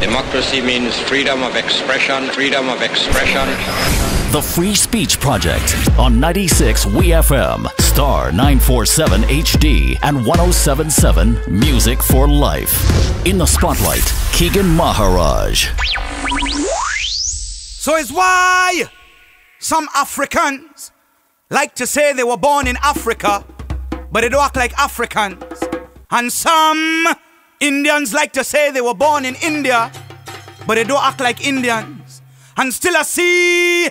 Democracy means freedom of expression, freedom of expression. The Free Speech Project on 96 WeFM, Star 947 HD and 1077 Music for Life. In the spotlight, Keegan Maharaj. So it's why some Africans like to say they were born in Africa, but they don't act like Africans. And some Indians like to say they were born in India, but they don't act like Indians. And still I see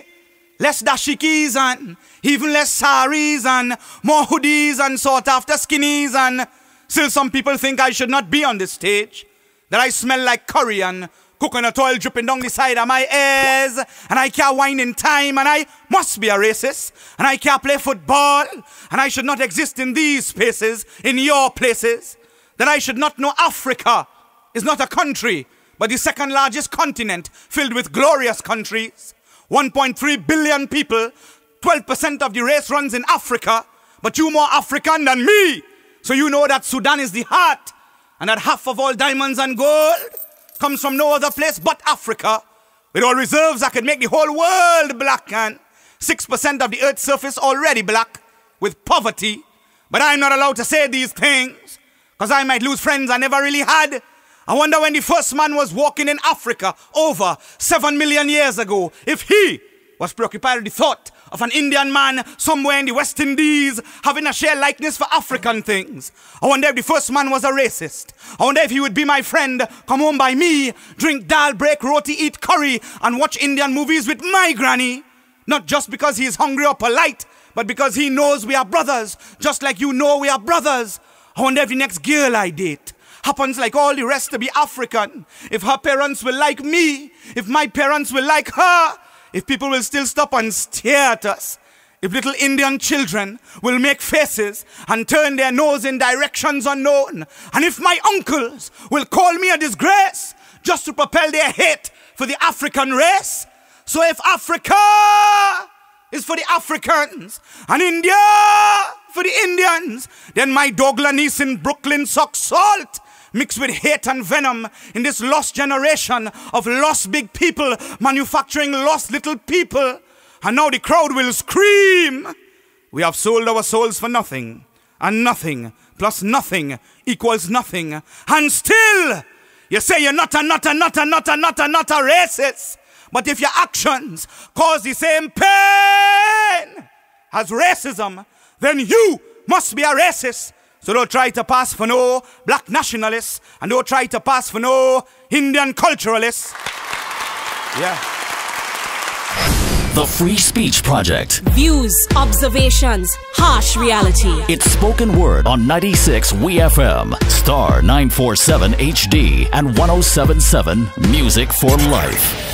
less dashikis and even less saris and more hoodies and sought after skinnies, and still some people think I should not be on this stage, that I smell like curry and coconut oil dripping down the side of my ears, and I can't whine in time, and I must be a racist, and I can't play football, and I should not exist in these spaces, in your places, that I should not know Africa is not a country, but the second largest continent filled with glorious countries. 1.3 billion people, 12% of the race runs in Africa, but you more African than me. So you know that Sudan is the heart, and that half of all diamonds and gold comes from no other place but Africa. With all reserves that could make the whole world black, and 6% of the earth's surface already black with poverty. But I'm not allowed to say these things, because I might lose friends I never really had. I wonder when the first man was walking in Africa over 7 million years ago, if he was preoccupied with the thought of an Indian man somewhere in the West Indies having a shared likeness for African things. I wonder if the first man was a racist. I wonder if he would be my friend, come home by me, drink dal, break roti, eat curry, and watch Indian movies with my granny. Not just because he is hungry or polite, but because he knows we are brothers, just like you know we are brothers. I wonder if the next girl I date happens like all the rest to be African. If her parents will like me, if my parents will like her, if people will still stop and stare at us, if little Indian children will make faces and turn their nose in directions unknown, and if my uncles will call me a disgrace just to propel their hate for the African race. So if Africa is for the Africans and India for the Indians, then my Douglas niece in Brooklyn sucks salt mixed with hate and venom in this lost generation of lost big people manufacturing lost little people. And now the crowd will scream, we have sold our souls for nothing, and nothing plus nothing equals nothing. And still you say you're not a racist, but if your actions cause the same pain as racism, then you must be a racist. So don't try to pass for no black nationalists, and don't try to pass for no Indian culturalists. Yeah. The Free Speech Project. Views, observations, harsh reality. It's spoken word on 96 WeFM, Star 947 HD and 1077 Music for Life.